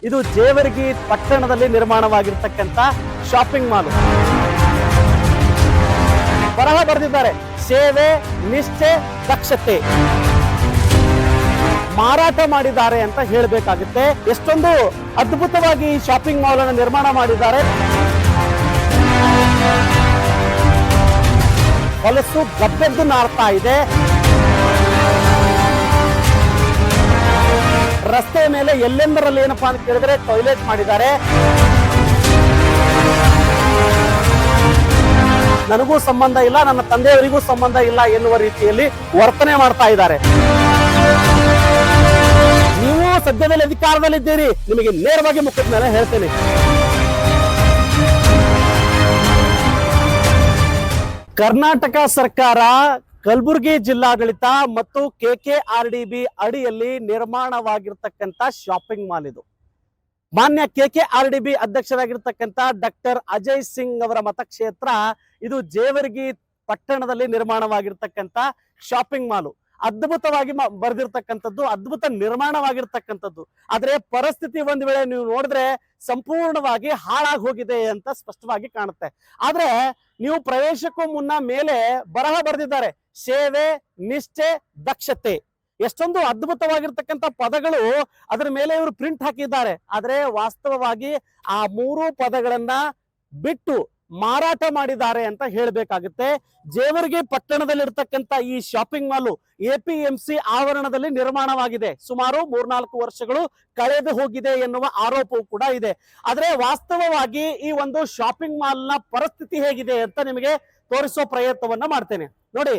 ಇದು ಜೇವರ್ಗಿ ಪಟ್ಟಣದಲ್ಲಿ ನಿರ್ಮಾಣವಾಗಿರ್ತಕ್ಕಂಥ shopping mall. ಬರಹ ಬರೆದಿದ್ದಾರೆ, ಸೇವೆ, ನಿಷ್ಠೆ, ದಕ್ಷತೆ. ಮಾರಾಟ ಮಾಡಿದ್ದಾರೆ ಅಂತ ಹೇಳಬೇಕಾಗುತ್ತೆ. ಎಷ್ಟೊಂದು ಅದ್ಭುತವಾಗಿ ಈ ಶಾಪಿಂಗ್ ಮಾಲ್ ಅನ್ನು ನಿರ್ಮಾಣ ಮಾಡಿದ್ದಾರೆ. ಹೊಲಸು ಗಬ್ಬೆದ್ದು ನಾರ್ತಾ ಇದೆ. ರಸ್ತೆ ಮೇಲೆ ಎಲ್ಲೆಂದರಲ್ಲಿ ಏನಪ್ಪಾ ಅಂತ ಕೇಳಿದ್ರೆ ಟಾಯ್ಲೆಟ್ ಮಾಡಿದ್ದಾರೆ. ನನಗೂ ಸಂಬಂಧ ಇಲ್ಲ, ನನ್ನ ತಂದೆಯವರಿಗೂ ಸಂಬಂಧ ಇಲ್ಲ ಎನ್ನುವ ರೀತಿಯಲ್ಲಿ ವರ್ತನೆ ಮಾಡ್ತಾ ಇದ್ದಾರೆ. ನೀವು ಸದ್ಯದಲ್ಲಿ ಅಧಿಕಾರದಲ್ಲಿದ್ದೀರಿ, ನಿಮಗೆ ನೇರವಾಗಿ ಮುಖದ ಮೇಲೆ ಹೇಳ್ತೇನೆ. ಕರ್ನಾಟಕ ಸರ್ಕಾರ ಕಲಬುರಗಿ ಜಿಲ್ಲಾಡಳಿತ ಮತ್ತು KKRDB ಅಡಿಯಲ್ಲಿ ನಿರ್ಮಾಣವಾಗಿರ್ತಕ್ಕಂಥ ಶಾಪಿಂಗ್ ಮಾಲ್ ಇದು. ಮಾನ್ಯ KKRDB ಅಧ್ಯಕ್ಷರಾಗಿರ್ತಕ್ಕಂಥ ಡಾಕ್ಟರ್ ಅಜಯ್ ಸಿಂಗ್ ಅವರ ಮತಕ್ಷೇತ್ರ ಇದು ಜೇವರ್ಗಿ ಪಟ್ಟಣದಲ್ಲಿ ನಿರ್ಮಾಣವಾಗಿರ್ತಕ್ಕಂಥ ಶಾಪಿಂಗ್ ಮಾಲ್. ಅದ್ಭುತವಾಗಿ ಬರೆದಿರ್ತಕ್ಕಂಥದ್ದು, ಅದ್ಭುತ ನಿರ್ಮಾಣವಾಗಿರ್ತಕ್ಕಂಥದ್ದು. ಆದ್ರೆ ಪರಿಸ್ಥಿತಿ ಒಂದ್ ವೇಳೆ ನೀವು ನೋಡಿದ್ರೆ ಸಂಪೂರ್ಣವಾಗಿ ಹಾಳಾಗಿ ಹೋಗಿದೆ ಅಂತ ಸ್ಪಷ್ಟವಾಗಿ ಕಾಣುತ್ತೆ. ಆದ್ರೆ ನೀವು ಪ್ರವೇಶಕ್ಕೂ ಮುನ್ನ ಮೇಲೆ ಬರಹ ಬರೆದಿದ್ದಾರೆ, ಸೇವೆ, ನಿಷ್ಠೆ, ದಕ್ಷತೆ. ಎಷ್ಟೊಂದು ಅದ್ಭುತವಾಗಿರ್ತಕ್ಕಂಥ ಪದಗಳು ಅದರ ಮೇಲೆ ಇವರು ಪ್ರಿಂಟ್ ಹಾಕಿದ್ದಾರೆ. ಆದ್ರೆ ವಾಸ್ತವವಾಗಿ ಆ ಮೂರು ಪದಗಳನ್ನ ಬಿಟ್ಟು ಮಾರಾಟ ಮಾಡಿದ್ದಾರೆ ಅಂತ ಹೇಳಬೇಕಾಗುತ್ತೆ. ಜೇವರ್ಗಿ ಪಟ್ಟಣದಲ್ಲಿರ್ತಕ್ಕಂಥ ಈ ಶಾಪಿಂಗ್ ಮಾಲ್ APMC ಆವರಣದಲ್ಲಿ ನಿರ್ಮಾಣವಾಗಿದೆ. ಸುಮಾರು 3-4 ವರ್ಷಗಳು ಕಳೆದು ಹೋಗಿದೆ ಎನ್ನುವ ಆರೋಪವೂ ಕೂಡ ಇದೆ. ಆದ್ರೆ ವಾಸ್ತವವಾಗಿ ಈ ಒಂದು ಶಾಪಿಂಗ್ ಮಾಲ್ ನ ಪರಿಸ್ಥಿತಿ ಹೇಗಿದೆ ಅಂತ ನಿಮಗೆ ತೋರಿಸೋ ಪ್ರಯತ್ನವನ್ನ ಮಾಡ್ತೇನೆ. ನೋಡಿ,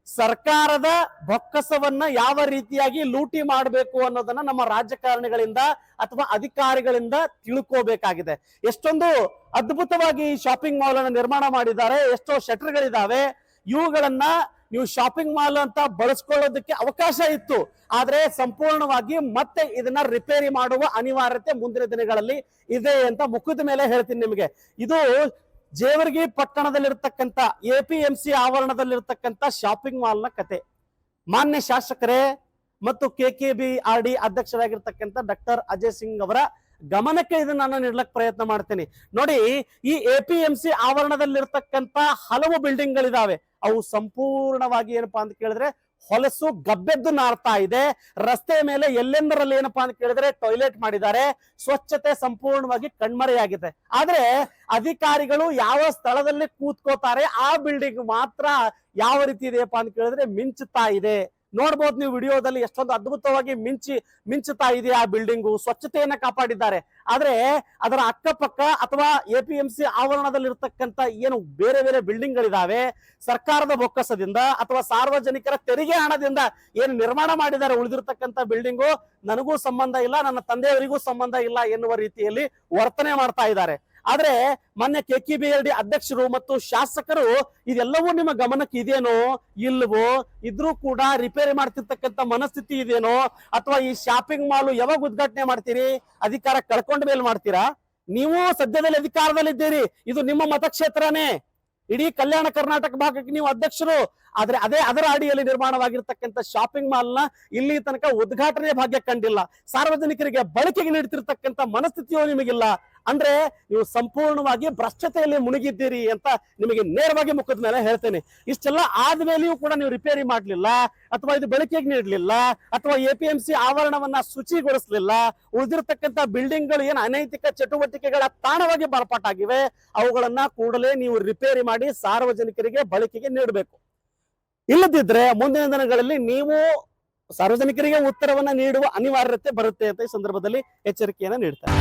ಸರ್ಕಾರದ ಬೊಕ್ಕಸವನ್ನ ಯಾವ ರೀತಿಯಾಗಿ ಲೂಟಿ ಮಾಡಬೇಕು ಅನ್ನೋದನ್ನ ನಮ್ಮ ರಾಜಕಾರಣಿಗಳಿಂದ ಅಥವಾ ಅಧಿಕಾರಿಗಳಿಂದ ತಿಳ್ಕೋಬೇಕಾಗಿದೆ. ಎಷ್ಟೊಂದು ಅದ್ಭುತವಾಗಿ ಈ ಶಾಪಿಂಗ್ ಮಾಲ್ ಅನ್ನು ನಿರ್ಮಾಣ ಮಾಡಿದ್ದಾರೆ. ಎಷ್ಟೋ ಶಟರ್ಗಳಿದಾವೆ. ಇವುಗಳನ್ನ ನೀವು ಶಾಪಿಂಗ್ ಮಾಲ್ ಅಂತ ಬಳಸ್ಕೊಳ್ಳೋದಕ್ಕೆ ಅವಕಾಶ ಇತ್ತು. ಆದ್ರೆ ಸಂಪೂರ್ಣವಾಗಿ ಮತ್ತೆ ಇದನ್ನ ರಿಪೇರಿ ಮಾಡುವ ಅನಿವಾರ್ಯತೆ ಮುಂದಿನ ದಿನಗಳಲ್ಲಿ ಇದೆ ಅಂತ ಮುಖದ ಮೇಲೆ ಹೇಳ್ತೀನಿ ನಿಮಗೆ. ಇದು ಜೇವರ್ಗಿ ಪಟ್ಟಣದಲ್ಲಿರ್ತಕ್ಕಂಥ APMC ಆವರಣದಲ್ಲಿರ್ತಕ್ಕಂಥ ಶಾಪಿಂಗ್ ಮಾಲ್ ನ ಕತೆ. ಮಾನ್ಯ ಶಾಸಕರೇ ಮತ್ತು KKBRD ಅಧ್ಯಕ್ಷರಾಗಿರ್ತಕ್ಕಂಥ ಡಾಕ್ಟರ್ ಅಜಯ್ ಸಿಂಗ್ ಅವರ ಗಮನಕ್ಕೆ ಇದನ್ನ ನಾನು ನೀಡಲಕ್ಕೆ ಪ್ರಯತ್ನ ಮಾಡ್ತೇನೆ. ನೋಡಿ, ಈ APMC ಆವರಣದಲ್ಲಿರ್ತಕ್ಕಂಥ ಹಲವು ಬಿಲ್ಡಿಂಗ್ ಗಳಿದಾವೆ. ಅವು ಸಂಪೂರ್ಣವಾಗಿ ಏನಪ್ಪಾ ಅಂತ ಕೇಳಿದ್ರೆ ಹೊಲಸು ಗಬ್ಬೆದ್ದು ನಾರ್ತಾ ಇದೆ. ರಸ್ತೆ ಮೇಲೆ ಎಲ್ಲೆಂದರಲ್ಲಿ ಏನಪ್ಪಾ ಅಂತ ಕೇಳಿದ್ರೆ ಟಾಯ್ಲೆಟ್ ಮಾಡಿದ್ದಾರೆ. ಸ್ವಚ್ಛತೆ ಸಂಪೂರ್ಣವಾಗಿ ಕಣ್ಮರೆಯಾಗಿದೆ. ಆದ್ರೆ ಅಧಿಕಾರಿಗಳು ಯಾವ ಸ್ಥಳದಲ್ಲಿ ಕೂತ್ಕೋತಾರೆ ಆ ಬಿಲ್ಡಿಂಗ್ ಮಾತ್ರ ಯಾವ ರೀತಿ ಇದೆಯಪ್ಪ ಅಂತ ಕೇಳಿದ್ರೆ ಮಿಂಚುತ್ತಾ ಇದೆ. ನೋಡ್ಬೋದು ನೀವು ವಿಡಿಯೋದಲ್ಲಿ ಎಷ್ಟೊಂದು ಅದ್ಭುತವಾಗಿ ಮಿಂಚುತ್ತಾ ಇದೆ ಆ ಬಿಲ್ಡಿಂಗು. ಸ್ವಚ್ಛತೆಯನ್ನ ಕಾಪಾಡಿದ್ದಾರೆ. ಆದ್ರೆ ಅದರ ಅಕ್ಕಪಕ್ಕ ಅಥವಾ APMC ಆವರಣದಲ್ಲಿರ್ತಕ್ಕಂಥ ಏನು ಬೇರೆ ಬೇರೆ ಬಿಲ್ಡಿಂಗ್ ಗಳಿದಾವೆ, ಸರ್ಕಾರದ ಬೊಕ್ಕಸದಿಂದ ಅಥವಾ ಸಾರ್ವಜನಿಕರ ತೆರಿಗೆ ಹಣದಿಂದ ಏನು ನಿರ್ಮಾಣ ಮಾಡಿದ್ದಾರೆ ಉಳಿದಿರ್ತಕ್ಕಂಥ ಬಿಲ್ಡಿಂಗು, ನನಗೂ ಸಂಬಂಧ ಇಲ್ಲ, ನನ್ನ ತಂದೆಯವರಿಗೂ ಸಂಬಂಧ ಇಲ್ಲ ಎನ್ನುವ ರೀತಿಯಲ್ಲಿ ವರ್ತನೆ ಮಾಡ್ತಾ ಇದ್ದಾರೆ. ಆದ್ರೆ ಮೊನ್ನೆ KKBRD ಅಧ್ಯಕ್ಷರು ಮತ್ತು ಶಾಸಕರು ಇದೆಲ್ಲವೂ ನಿಮ್ಮ ಗಮನಕ್ಕೆ ಇದೇನೋ ಇಲ್ವೋ, ಇದ್ರೂ ಕೂಡ ರಿಪೇರಿ ಮಾಡ್ತಿರ್ತಕ್ಕಂಥ ಮನಸ್ಥಿತಿ ಇದೇನೋ, ಅಥವಾ ಈ ಶಾಪಿಂಗ್ ಮಾಲ್ ಯಾವಾಗ ಉದ್ಘಾಟನೆ ಮಾಡ್ತೀರಿ? ಅಧಿಕಾರ ಕಳ್ಕೊಂಡ ಮೇಲೆ ಮಾಡ್ತೀರಾ? ನೀವು ಸದ್ಯದಲ್ಲಿ ಅಧಿಕಾರದಲ್ಲಿದ್ದೀರಿ, ಇದು ನಿಮ್ಮ ಮತಕ್ಷೇತ್ರನೇ. ಇಡೀ ಕಲ್ಯಾಣ ಕರ್ನಾಟಕ ಭಾಗಕ್ಕೆ ನೀವು ಅಧ್ಯಕ್ಷರು. ಆದ್ರೆ ಅದರ ಅಡಿಯಲ್ಲಿ ನಿರ್ಮಾಣವಾಗಿರ್ತಕ್ಕಂಥ ಶಾಪಿಂಗ್ ಮಾಲ್ ನ ಇಲ್ಲಿ ತನಕ ಉದ್ಘಾಟನೆ ಭಾಗ್ಯ ಕಂಡಿಲ್ಲ. ಸಾರ್ವಜನಿಕರಿಗೆ ಬಳಕೆಗೆ ನೀಡ್ತಿರ್ತಕ್ಕಂಥ ಮನಸ್ಥಿತಿಯೂ ನಿಮಗಿಲ್ಲ. ಅಂದ್ರೆ ನೀವು ಸಂಪೂರ್ಣವಾಗಿ ಭ್ರಷ್ಟತೆಯಲ್ಲಿ ಮುಳುಗಿದ್ದೀರಿ ಅಂತ ನಿಮಗೆ ನೇರವಾಗಿ ಮುಖದ ಮೇಲೆ ಹೇಳ್ತೇನೆ. ಇಷ್ಟೆಲ್ಲ ಆದ್ಮೇಲೆಯೂ ಕೂಡ ನೀವು ರಿಪೇರಿ ಮಾಡ್ಲಿಲ್ಲ, ಅಥವಾ ಇದು ಬೆಳಕಿಗೆ ನೀಡಲಿಲ್ಲ, ಅಥವಾ APMC ಆವರಣವನ್ನ ಶುಚಿಗೊಳಿಸಲಿಲ್ಲ. ಉಳಿದಿರ್ತಕ್ಕಂಥ ಬಿಲ್ಡಿಂಗ್ ಗಳು ಏನು ಅನೈತಿಕ ಚಟುವಟಿಕೆಗಳ ತಾಣವಾಗಿ ಮಾರ್ಪಾಟಾಗಿವೆ, ಅವುಗಳನ್ನ ಕೂಡಲೇ ನೀವು ರಿಪೇರಿ ಮಾಡಿ ಸಾರ್ವಜನಿಕರಿಗೆ ಬಳಕೆಗೆ ನೀಡಬೇಕು. ಇಲ್ಲದಿದ್ರೆ ಮುಂದಿನ ದಿನಗಳಲ್ಲಿ ನೀವು ಸಾರ್ವಜನಿಕರಿಗೆ ಉತ್ತರವನ್ನ ನೀಡುವ ಅನಿವಾರ್ಯತೆ ಬರುತ್ತೆ ಅಂತ ಈ ಸಂದರ್ಭದಲ್ಲಿ ಎಚ್ಚರಿಕೆಯನ್ನ ನೀಡ್ತಾರೆ.